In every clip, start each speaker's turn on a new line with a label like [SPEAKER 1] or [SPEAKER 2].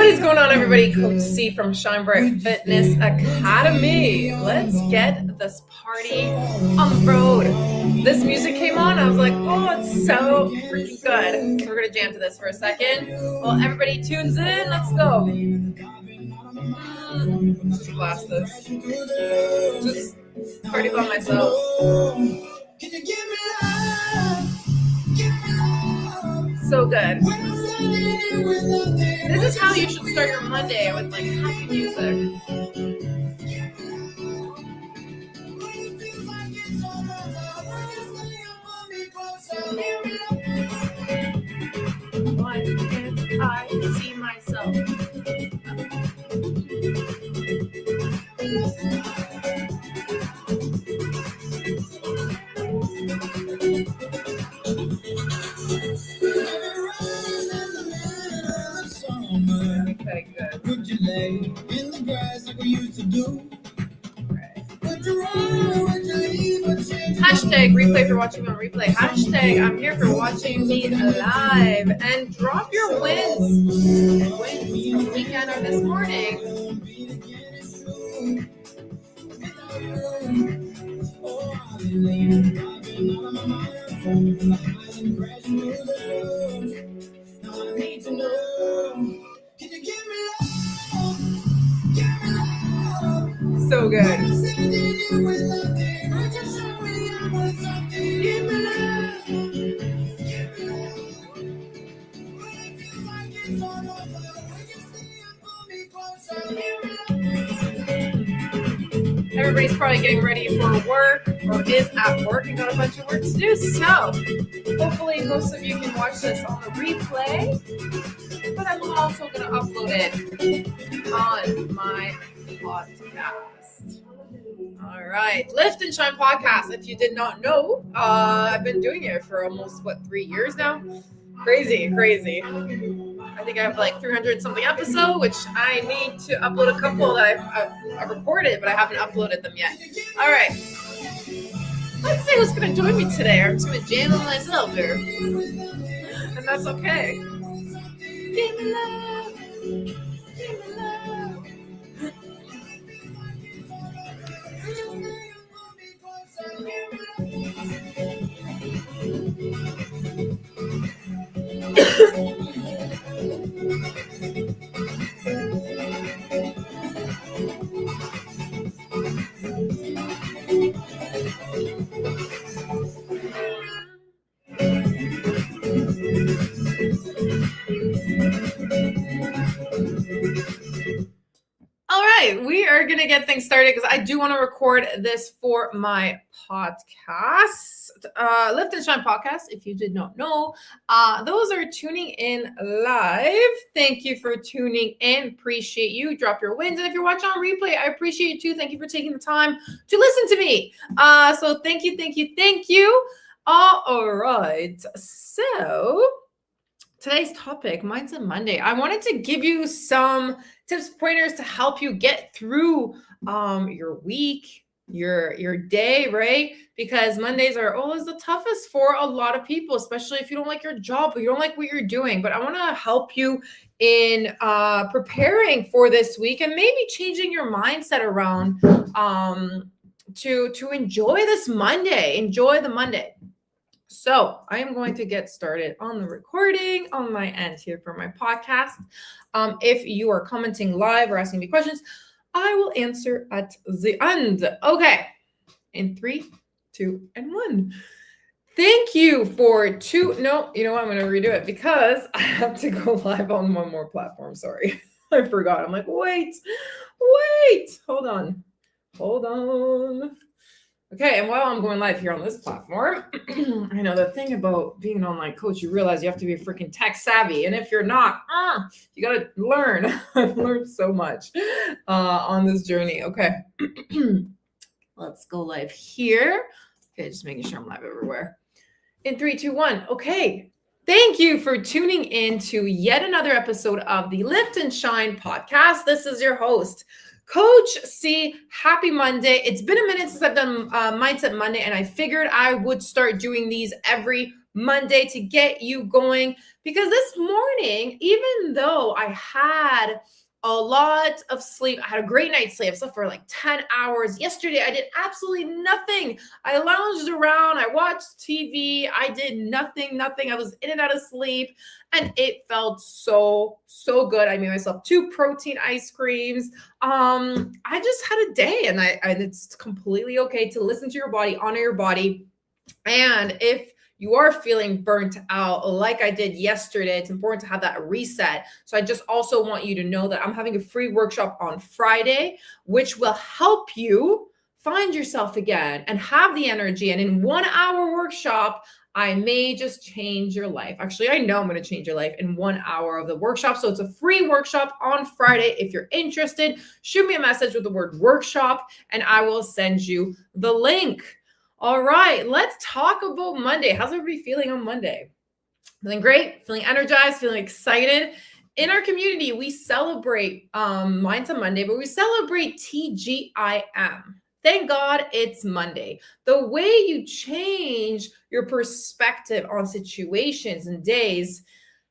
[SPEAKER 1] is going on, everybody? Coach C from Shine Bright Fitness Academy. Let's get this party on the road. This music came on. I was like, oh, it's so freaking good. So we're going to jam to this for a second. Well, everybody tunes in. Let's go. Just blast this. Just party by myself. So good. This is how you should start your Monday, with like happy music. Why can't I see myself? Okay, good.
[SPEAKER 2] Would you lay in the grass like we used to do?
[SPEAKER 1] Hashtag replay for watching me on replay. Hashtag I'm here for watching me live. And drop your wins and wins from the weekend or this morning. So good. Everybody's probably getting ready for work or is at work and got a bunch of work to do. So hopefully most of you can watch this on the replay. But I'm also going to upload it on my podcast. All right. Lift and Shine podcast. If you did not know, I've been doing it for almost, 3 years now? Crazy. I think I have like 300 something episodes, which I need to upload a couple that I've recorded, but I haven't uploaded them yet. All right. Let's see who's going to join me today. I'm just going to jam on myself here. And that's okay. Give me love. Give me love. All right, we are going to get things started because I do want to record this for my podcast, Lift and Shine podcast. If you did not know, those are tuning in live. Thank you for tuning in. Appreciate you. Drop your wins. And if you're watching on replay, I appreciate you too. Thank you for taking the time to listen to me. So thank you. All right. So today's topic, Mindset Monday. I wanted to give you some tips, pointers to help you get through your week, your day, right? Because Mondays are always the toughest for a lot of people, especially if you don't like your job or you don't like what you're doing. But I want to help you in preparing for this week and maybe changing your mindset around to enjoy this Monday. Enjoy the Monday. So I am going to get started on the recording on my end here for my podcast. If you are commenting live or asking me questions, I will answer at the end. Okay. In 3, 2, and 1. Thank you for no, you know what? I'm going to redo it because I have to go live on one more platform. Sorry. I forgot. I'm like, wait, hold on. Okay, and while I'm going live here on this platform, I know the thing about being an online coach, you realize you have to be freaking tech savvy. And if you're not, you got to learn. I've learned so much on this journey. Okay, let's go live here. Okay, just making sure I'm live everywhere. In 3, 2, 1. Okay, thank you for tuning in to yet another episode of the Lift and Shine podcast. This is your host, Coach C. Happy Monday. It's been a minute since I've done Mindset Monday, and I figured I would start doing these every Monday to get you going. Because this morning, even though I had a lot of sleep, I had a great night's sleep. I slept for like 10 hours. Yesterday, I did absolutely nothing. I lounged around. I watched TV. I did nothing. I was in and out of sleep, and it felt so good. I made myself 2 protein ice creams. I just had a day, and it's completely okay to listen to your body, honor your body. And if you are feeling burnt out like I did yesterday, it's important to have that reset. So I just also want you to know that I'm having a free workshop on Friday, which will help you find yourself again and have the energy. And in 1 hour workshop, I may just change your life. Actually, I know I'm going to change your life in 1 hour of the workshop. So it's a free workshop on Friday. If you're interested, shoot me a message with the word workshop and I will send you the link. All right, let's talk about Monday. How's everybody feeling on Monday? Feeling great, feeling energized, feeling excited. In our community, we celebrate, mine's a Monday, but we celebrate TGIM. Thank God it's Monday. The way you change your perspective on situations and days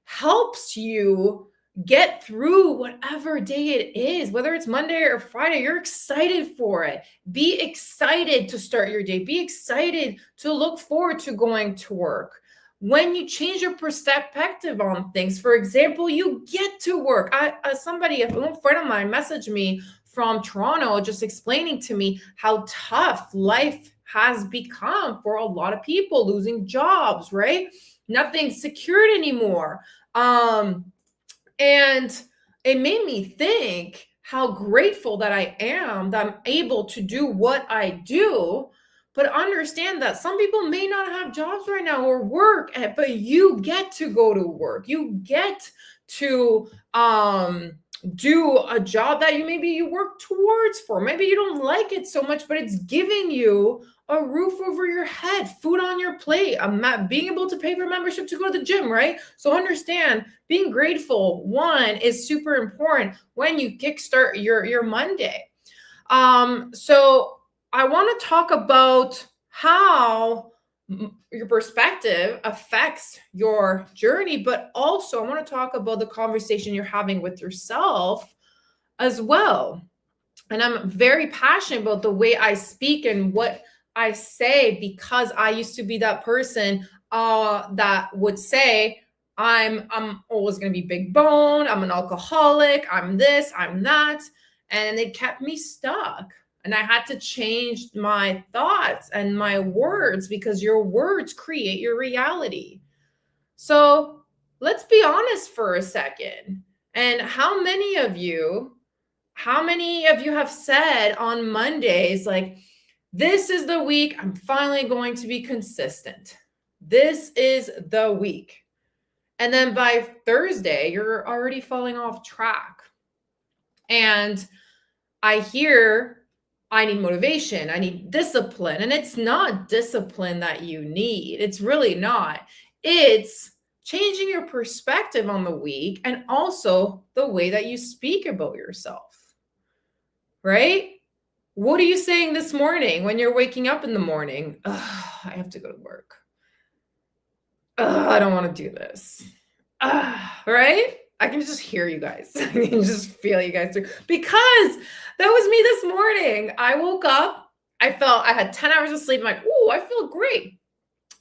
[SPEAKER 1] helps you get through whatever day it is, whether it's Monday or Friday. You're excited for it. Be excited to start your day. Be excited to look forward to going to work. When you change your perspective on things, for example, you get to work. A friend of mine messaged me from Toronto, just explaining to me how tough life has become for a lot of people, losing jobs, right? Nothing's secured anymore. And it made me think how grateful that I am that I'm able to do what I do, but understand that some people may not have jobs right now or work, but you get to go to work. You get to do a job that you work towards for. Maybe you don't like it so much, but it's giving you a roof over your head, food on your plate, being able to pay for membership to go to the gym, right? So understand, being grateful, one, is super important when you kickstart your Monday. So I want to talk about how your perspective affects your journey, but also I want to talk about the conversation you're having with yourself as well. And I'm very passionate about the way I speak and what I say, because I used to be that person that would say, I'm always going to be big bone. I'm an alcoholic. I'm this, I'm that. And it kept me stuck. And I had to change my thoughts and my words, because your words create your reality. So let's be honest for a second. And how many of you have said on Mondays, like, this is the week I'm finally going to be consistent. This is the week. And then by Thursday, you're already falling off track. And I hear, I need motivation, I need discipline. And it's not discipline that you need. It's really not. It's changing your perspective on the week and also the way that you speak about yourself, right? What are you saying this morning when you're waking up in the morning? I have to go to work. I don't want to do this. Right? I can just hear you guys. I can just feel you guys through, because that was me this morning. I woke up. I had 10 hours of sleep. I'm like, oh, I feel great.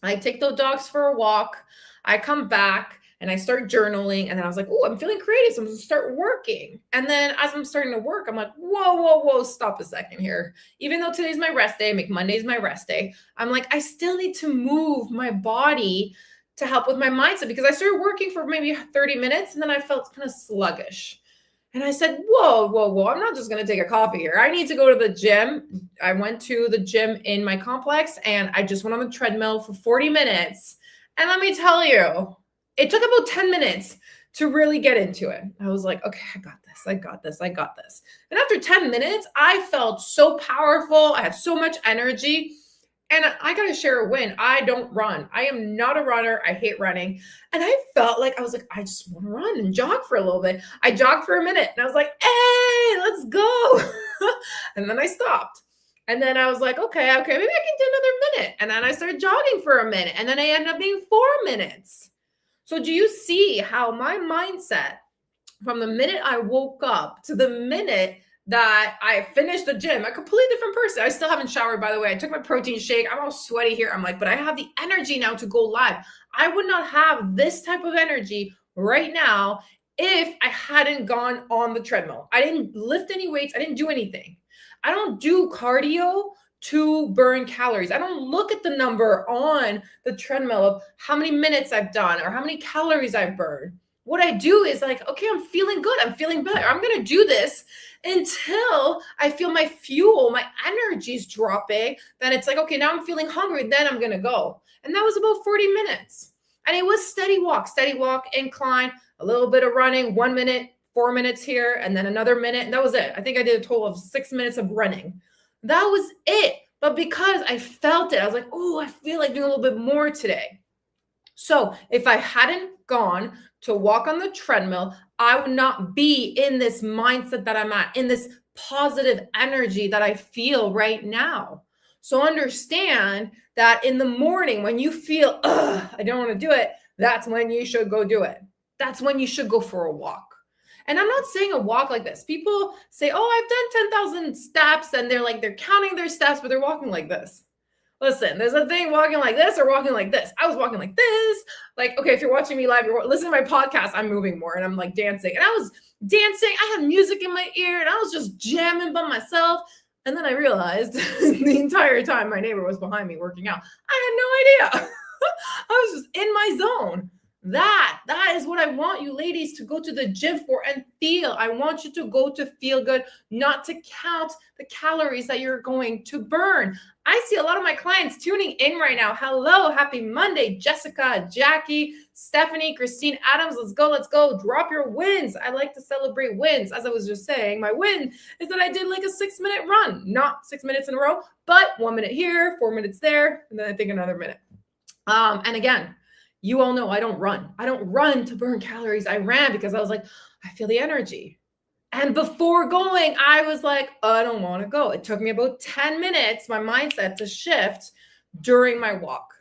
[SPEAKER 1] I take the dogs for a walk. I come back and I start journaling. And then I was like, oh, I'm feeling creative. So I'm going to start working. And then as I'm starting to work, I'm like, whoa, stop a second here. Even though today's my rest day, make Mondays my rest day, I'm like, I still need to move my body to help with my mindset, because I started working for maybe 30 minutes and then I felt kind of sluggish. And I said, whoa, I'm not just going to take a coffee here. I need to go to the gym. I went to the gym in my complex and I just went on the treadmill for 40 minutes. And let me tell you, it took about 10 minutes to really get into it. I was like, okay, I got this. And after 10 minutes, I felt so powerful. I had so much energy. And I got to share a win. I don't run. I am not a runner. I hate running. And I felt like, I just want to run and jog for a little bit. I jogged for a minute and I was like, hey, let's go. And then I stopped. And then I was like, okay, maybe I can do another minute. And then I started jogging for a minute. And then I ended up being 4 minutes. So do you see how my mindset from the minute I woke up to the minute that I finished the gym, a completely different person. I still haven't showered, by the way. I took my protein shake. I'm all sweaty here. I'm like, but I have the energy now to go live. I would not have this type of energy right now if I hadn't gone on the treadmill. I didn't lift any weights. I didn't do anything. I don't do cardio to burn calories. I don't look at the number on the treadmill of how many minutes I've done or how many calories I've burned. What I do is like, okay, I'm feeling good. I'm feeling better. I'm going to do this until I feel my fuel, my energy's dropping. Then it's like, okay, now I'm feeling hungry. Then I'm going to go. And that was about 40 minutes. And it was steady walk, incline, a little bit of running, 1 minute, 4 minutes here, and then another minute. And that was it. I think I did a total of 6 minutes of running. That was it. But because I felt it, I was like, oh, I feel like doing a little bit more today. So if I hadn't gone to walk on the treadmill, I would not be in this mindset that I'm at, in this positive energy that I feel right now. So understand that in the morning when you feel, I don't want to do it, that's when you should go do it. That's when you should go for a walk. And I'm not saying a walk like this. People say, oh, I've done 10,000 steps, and they're counting their steps, but they're walking like this. Listen, there's a thing walking like this or walking like this. I was walking like this. Like, okay, if you're watching me live, you're listening to my podcast, I'm moving more and I'm like dancing. And I was dancing. I had music in my ear and I was just jamming by myself. And then I realized the entire time my neighbor was behind me working out. I had no idea. I was just in my zone. That is what I want you ladies to go to the gym for and feel. I want you to go to feel good, not to count the calories that you're going to burn. I see a lot of my clients tuning in right now. Hello, happy Monday, Jessica, Jackie, Stephanie, Christine Adams. Let's go. Drop your wins. I like to celebrate wins. As I was just saying, my win is that I did like a 6-minute run, not 6 minutes in a row, but 1 minute here, 4 minutes there, and then I think another minute. And again, you all know I don't run. I don't run to burn calories. I ran because I was like, I feel the energy. And before going, I was like, I don't want to go. It took me about 10 minutes, my mindset to shift during my walk.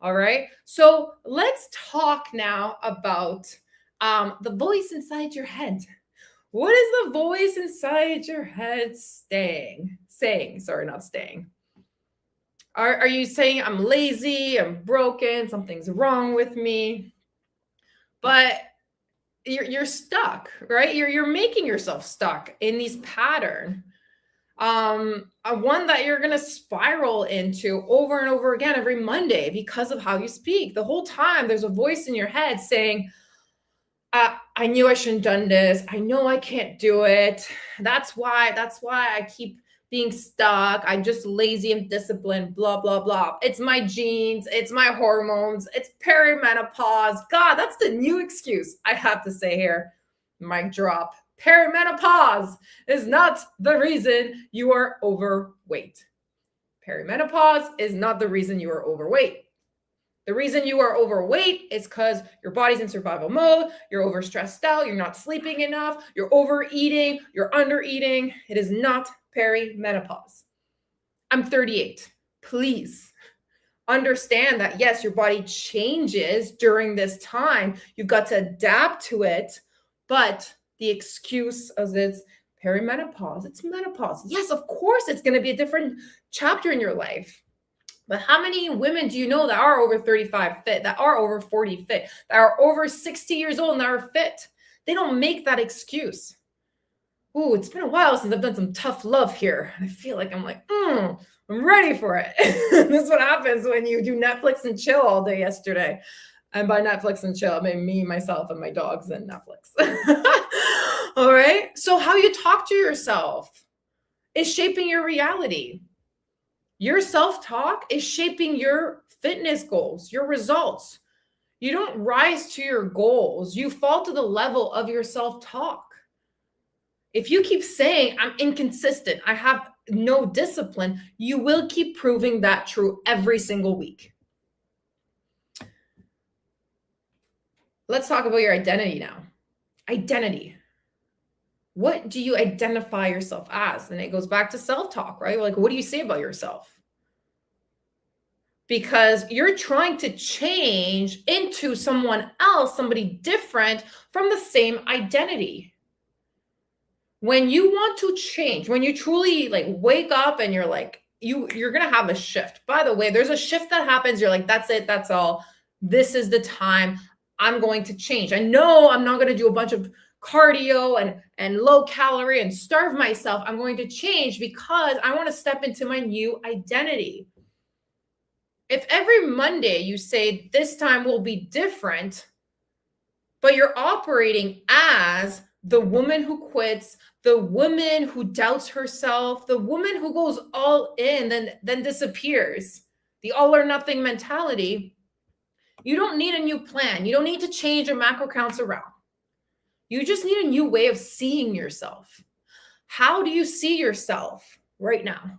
[SPEAKER 1] All right. So let's talk now about the voice inside your head. What is the voice inside your head saying? Are you saying I'm lazy, I'm broken, something's wrong with me? But you're stuck, right? You're making yourself stuck in these pattern. One that you're gonna spiral into over and over again every Monday because of how you speak. The whole time there's a voice in your head saying, I knew I shouldn't have done this. I know I can't do it. That's why I keep being stuck. I'm just lazy and disciplined, blah, blah, blah. It's my genes. It's my hormones. It's perimenopause. God, that's the new excuse I have to say here. Mic drop. Perimenopause is not the reason you are overweight. Perimenopause is not the reason you are overweight. The reason you are overweight is because your body's in survival mode, you're overstressed out, you're not sleeping enough, you're overeating, you're undereating. It is not perimenopause. I'm 38. Please understand that, yes, your body changes during this time. You've got to adapt to it, but the excuse is it's perimenopause. It's menopause. Yes, of course, it's going to be a different chapter in your life. But how many women do you know that are over 35 fit, that are over 40 fit, that are over 60 years old and that are fit? They don't make that excuse. Ooh, it's been a while since I've done some tough love here. I feel like I'm ready for it. This is what happens when you do Netflix and chill all day yesterday. And by Netflix and chill, I mean me, myself, and my dogs and Netflix. All right. So how you talk to yourself is shaping your reality. Your self-talk is shaping your fitness goals, your results. You don't rise to your goals. You fall to the level of your self-talk. If you keep saying, I'm inconsistent, I have no discipline, you will keep proving that true every single week. Let's talk about your identity now. Identity. What do you identify yourself as? And it goes back to self-talk, right? Like, what do you say about yourself? Because you're trying to change into someone else, somebody different from the same identity. When you want to change, when you truly like wake up and you're like, you're going to have a shift. By the way, there's a shift that happens. You're like, that's it. That's all. This is the time I'm going to change. I know I'm not going to do a bunch of cardio and low calorie and starve myself. I'm going to change because I want to step into my new identity. If every Monday you say this time will be different, but you're operating as the woman who quits, the woman who doubts herself, the woman who goes all in, then disappears, the all or nothing mentality, you don't need a new plan. You don't need to change your macro counts around. You just need a new way of seeing yourself. How do you see yourself right now?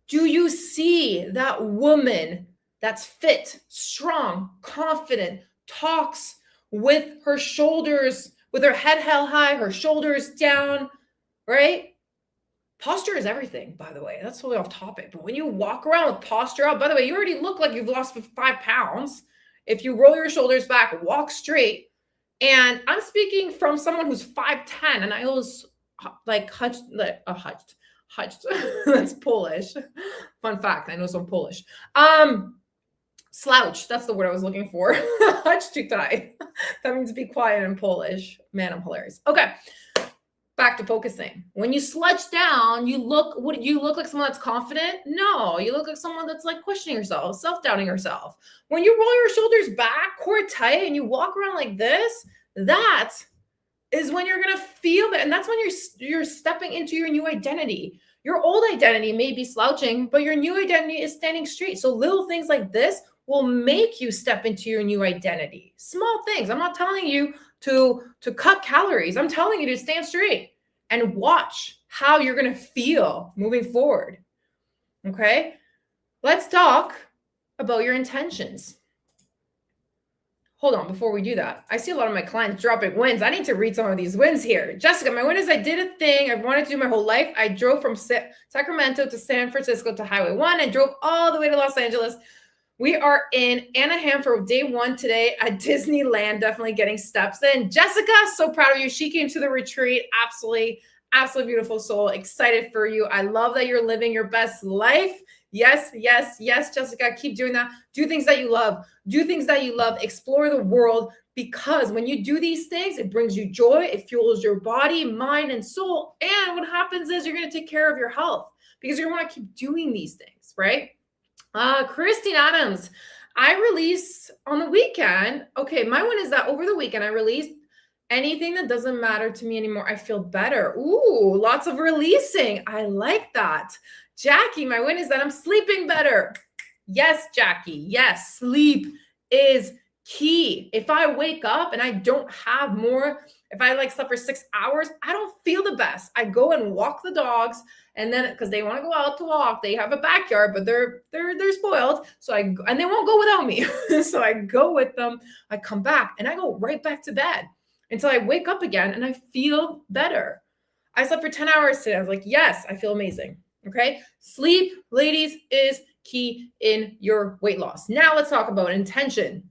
[SPEAKER 1] Do you see that woman that's fit, strong, confident, talks with her shoulders, with her head held high, her shoulders down, right? Posture is everything, by the way. That's totally off topic. But when you walk around with posture up, by the way, you already look like you've lost 5 pounds. If you roll your shoulders back, walk straight. And I'm speaking from someone who's 5'10", and I always like hutched. That's Polish. Fun fact, I know some Polish. Slouch, that's the word I was looking for. Hutch tutaj. That means be quiet in Polish. Man, I'm hilarious. Okay, back to focusing. When you slouch down, you look like someone that's confident? No, you look like someone that's like questioning yourself, self-doubting yourself. When you roll your shoulders back, core tight, and you walk around like this, that is when you're gonna feel that, and that's when you're stepping into your new identity. Your old identity may be slouching, but your new identity is standing straight. So little things like this will make you step into your new identity. Small things. I'm not telling you to cut calories. I'm telling you to stand straight and watch how you're going to feel moving forward. Okay? Let's talk about your intentions. Hold on, before we do that, I see a lot of my clients dropping wins. I need to read some of these wins here. Jessica, my win is I did a thing I've wanted to do my whole life. I drove from Sacramento to San Francisco to Highway 1 and drove all the way to Los Angeles. We are in Anaheim for day 1 today at Disneyland, definitely getting steps in. Jessica, so proud of you. She came to the retreat. Absolutely beautiful soul. Excited for you. I love that you're living your best life. Yes, Jessica, keep doing that. Do things that you love. Do things that you love. Explore the world, because when you do these things, it brings you joy. It fuels your body, mind, and soul. And what happens is you're going to take care of your health because you're going to want to keep doing these things, right? Christine Adams, I release on the weekend. Okay, my one is that over the weekend I released anything that doesn't matter to me anymore. I feel better. Ooh, lots of releasing. I like that. Jackie, my win is that I'm sleeping better. Yes, Jackie. Yes, sleep is key. If I wake up and I don't have more, if I like slept for 6 hours, I don't feel the best. I go and walk the dogs, and then because they want to go out to walk, they have a backyard, but they're spoiled. So and they won't go without me. So I go with them. I come back and I go right back to bed until I wake up again and I feel better. I slept for 10 hours today. I was like, yes, I feel amazing. Okay. Sleep, ladies, is key in your weight loss. Now let's talk about intention.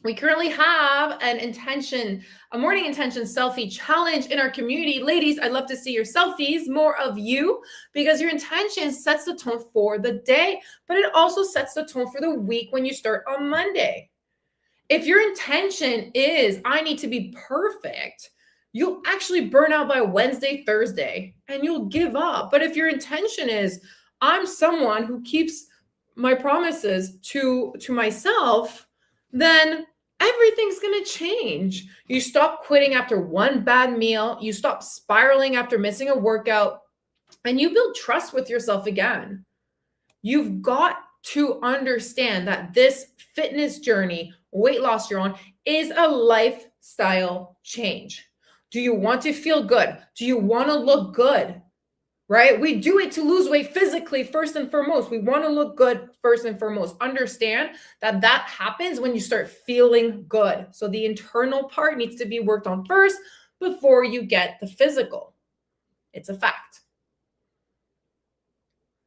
[SPEAKER 1] We currently have a morning intention selfie challenge in our community. Ladies, I'd love to see your selfies, more of you, because your intention sets the tone for the day, but it also sets the tone for the week when you start on Monday. If your intention is, I need to be perfect, you'll actually burn out by Wednesday, Thursday, and you'll give up. But if your intention is, I'm someone who keeps my promises to myself, then everything's going to change. You stop quitting after one bad meal. You stop spiraling after missing a workout, and you build trust with yourself again. You've got to understand that this fitness journey, weight loss you're on, is a lifestyle change. Do you want to feel good? Do you want to look good? Right? We do it to lose weight physically first and foremost. We want to look good first and foremost. Understand that happens when you start feeling good. So the internal part needs to be worked on first before you get the physical. It's a fact.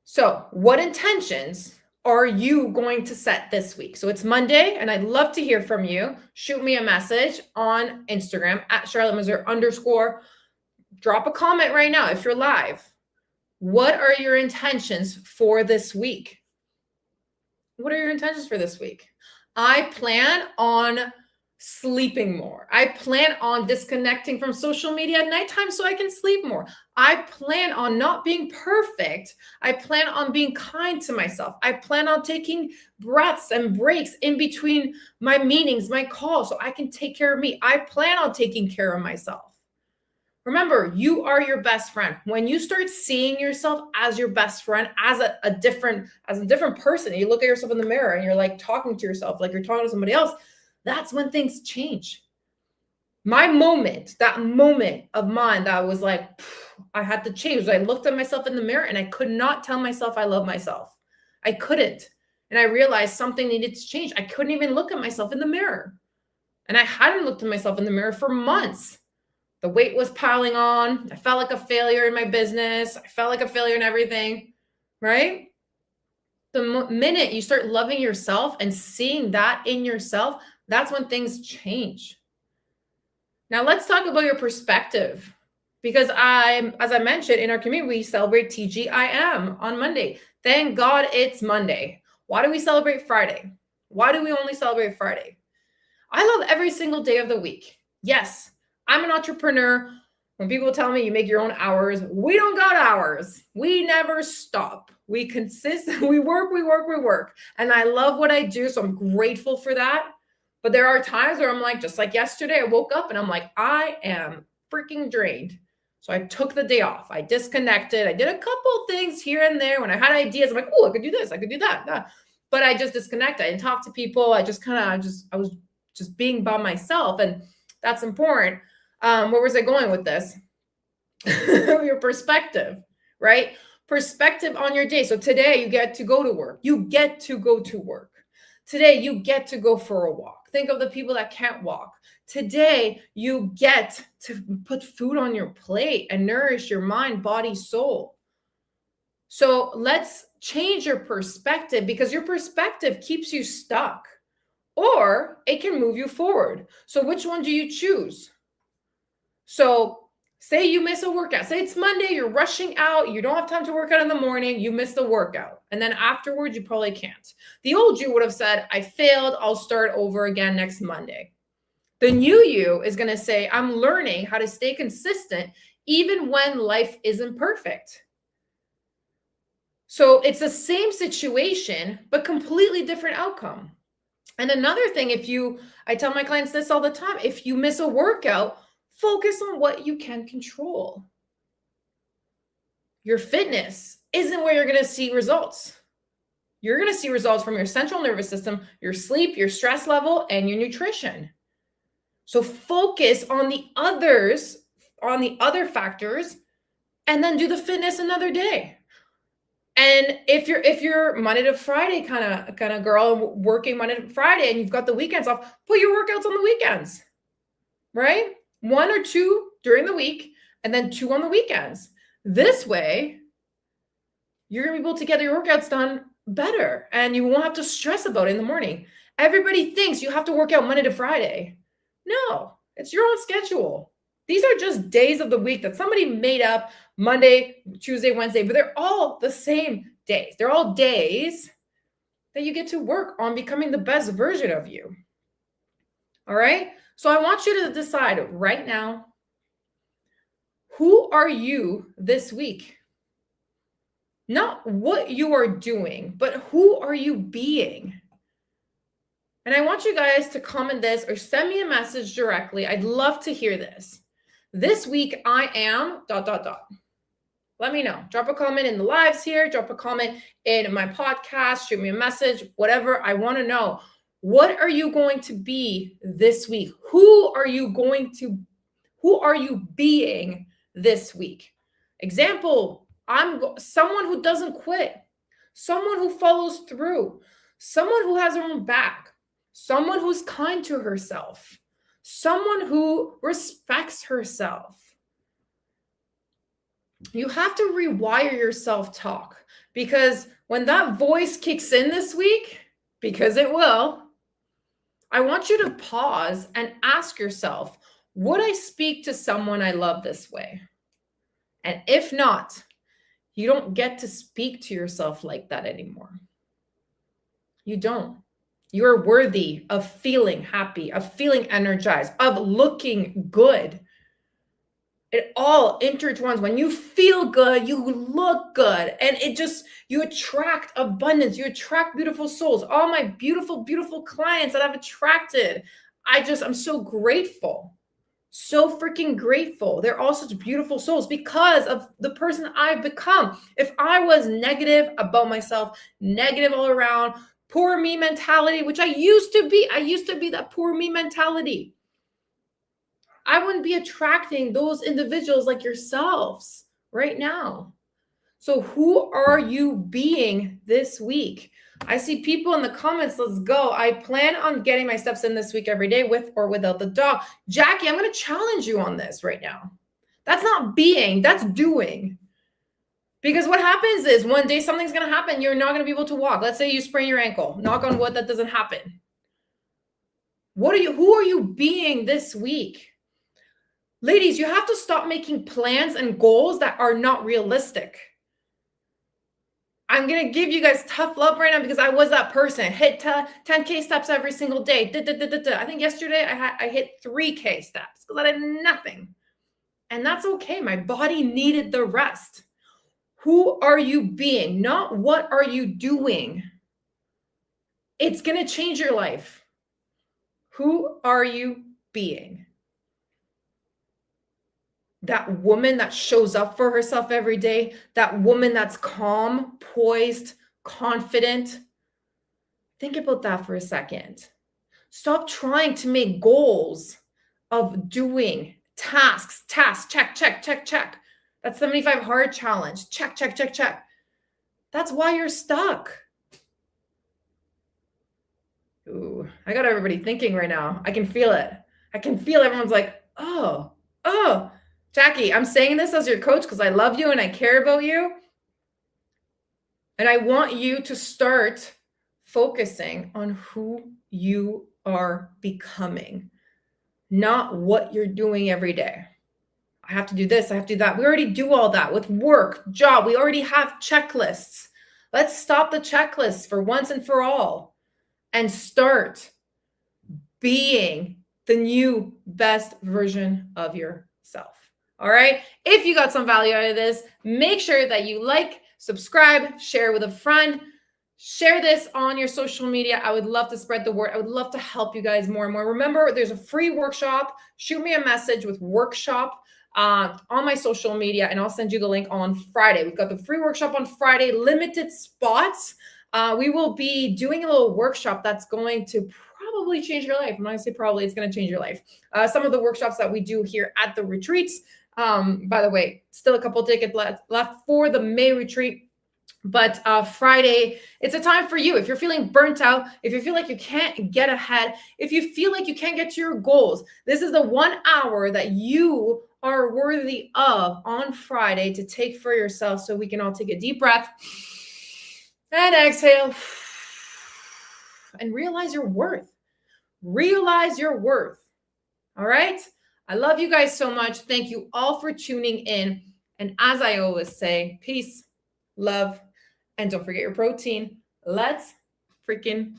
[SPEAKER 1] So, what intentions are you going to set this week? So it's Monday, and I'd love to hear from you. Shoot me a message on Instagram at Charlotte Mazur _ drop a comment right now if you're live. What are your intentions for this week? What are your intentions for this week? I plan on sleeping more. I plan on disconnecting from social media at nighttime so I can sleep more. I plan on not being perfect. I plan on being kind to myself. I plan on taking breaths and breaks in between my meetings, my calls, so I can take care of me. I plan on taking care of myself. Remember, you are your best friend. When you start seeing yourself as your best friend, as a different person, you look at yourself in the mirror and you're like talking to yourself like you're talking to somebody else, that's when things change. My moment, that moment of mine that was like, I had to change. I looked at myself in the mirror and I could not tell myself I love myself. I couldn't. And I realized something needed to change. I couldn't even look at myself in the mirror. And I hadn't looked at myself in the mirror for months. The weight was piling on. I felt like a failure in my business. I felt like a failure in everything, right? The minute you start loving yourself and seeing that in yourself, that's when things change. Now let's talk about your perspective, because as I mentioned in our community, we celebrate TGIM on Monday. Thank God it's Monday. Why do we celebrate Friday? Why do we only celebrate Friday? I love every single day of the week. Yes, I'm an entrepreneur. When people tell me you make your own hours, we don't got hours. We never stop. We work. And I love what I do, so I'm grateful for that. But there are times where I'm like, just like yesterday, I woke up and I'm like, I am freaking drained. So I took the day off. I disconnected. I did a couple things here and there. When I had ideas, I'm like, oh, I could do this. I could do that. But I just disconnected. I didn't talk to people. I was just being by myself. And that's important. Where was I going with this? Your perspective, right? Perspective on your day. So today you get to go to work. You get to go to work. Today you get to go for a walk. Think of the people that can't walk. Today you get to put food on your plate and nourish your mind, body, soul. So let's change your perspective, because your perspective keeps you stuck, or it can move you forward. So which one do you choose? So say you miss a workout. Say it's Monday, you're rushing out, you don't have time to work out in the morning, you miss the workout. And then afterwards, you probably can't. The old you would have said, I failed, I'll start over again next Monday. The new you is going to say, I'm learning how to stay consistent even when life isn't perfect. So it's the same situation, but completely different outcome. And another thing, I tell my clients this all the time, if you miss a workout, focus on what you can control. Your fitness isn't where you're going to see results. You're going to see results from your central nervous system, your sleep, your stress level, and your nutrition. So focus on the other factors, and then do the fitness another day. And if you're Monday to Friday kind of girl, working Monday to Friday, and you've got the weekends off, put your workouts on the weekends, right? 1 or 2 during the week, and then 2 on the weekends. This way, you're going to be able to get your workouts done better, and you won't have to stress about it in the morning. Everybody thinks you have to work out Monday to Friday. No, it's your own schedule. These are just days of the week that somebody made up, Monday, Tuesday, Wednesday, but they're all the same days. They're all days that you get to work on becoming the best version of you. All right? So I want you to decide right now, who are you this week? Not what you are doing, but who are you being? And I want you guys to comment this or send me a message directly. I'd love to hear this. This week, I am ... Let me know. Drop a comment in the lives here. Drop a comment in my podcast. Shoot me a message, whatever. I want to know. What are you going to be this week? Who are you being this week? Example, I'm someone who doesn't quit, someone who follows through, someone who has her own back, someone who's kind to herself, someone who respects herself. you have to rewire your self-talk, because when that voice kicks in this week, because it will, I want you to pause and ask yourself, would I speak to someone I love this way? And if not, you don't get to speak to yourself like that anymore. You don't. You're worthy of feeling happy, of feeling energized, of looking good. It all intertwines. When you feel good, you look good. And you attract abundance. You attract beautiful souls. All my beautiful, beautiful clients that I've attracted, I'm so grateful. So freaking grateful. They're all such beautiful souls because of the person I've become. If I was negative about myself, negative all around, poor me mentality, which I used to be that poor me mentality, I wouldn't be attracting those individuals like yourselves right now. So who are you being this week? I see people in the comments. Let's go. I plan on getting my steps in this week every day with or without the dog. Jackie, I'm going to challenge you on this right now. That's not being, that's doing. Because what happens is one day something's going to happen. You're not going to be able to walk. Let's say you sprain your ankle. Knock on wood, that doesn't happen. Who are you being this week? Ladies, you have to stop making plans and goals that are not realistic. I'm going to give you guys tough love right now because I was that person. Hit 10K steps every single day. I think yesterday I hit 3K steps because I did nothing. And that's okay. My body needed the rest. Who are you being? Not what are you doing? It's going to change your life. Who are you being? That woman that shows up for herself every day, that woman that's calm, poised, confident. Think about that for a second. Stop trying to make goals of doing tasks, check, check, check, check. That's 75 hard challenge. Check, check, check, check. That's why you're stuck. Ooh, I got everybody thinking right now. I can feel it. I can feel everyone's like, oh. Jackie, I'm saying this as your coach because I love you and I care about you. And I want you to start focusing on who you are becoming, not what you're doing every day. I have to do this. I have to do that. We already do all that with work, job. We already have checklists. Let's stop the checklists for once and for all and start being the new best version of yourself. All right. If you got some value out of this, make sure that you like, subscribe, share with a friend, share this on your social media. I would love to spread the word. I would love to help you guys more and more. Remember, there's a free workshop. Shoot me a message with workshop on my social media, and I'll send you the link on Friday. We've got the free workshop on Friday, limited spots. We will be doing a little workshop that's going to probably change your life. I'm not going to say probably, it's going to change your life. Some of the workshops that we do here at the retreats. By the way, still a couple tickets left for the May retreat. But Friday, it's a time for you. If you're feeling burnt out, if you feel like you can't get ahead, if you feel like you can't get to your goals, this is the 1 hour that you are worthy of on Friday to take for yourself. So we can all take a deep breath and exhale and realize your worth. Realize your worth. All right. I love you guys so much. Thank you all for tuning in. And as I always say, peace, love, and don't forget your protein. Let's freaking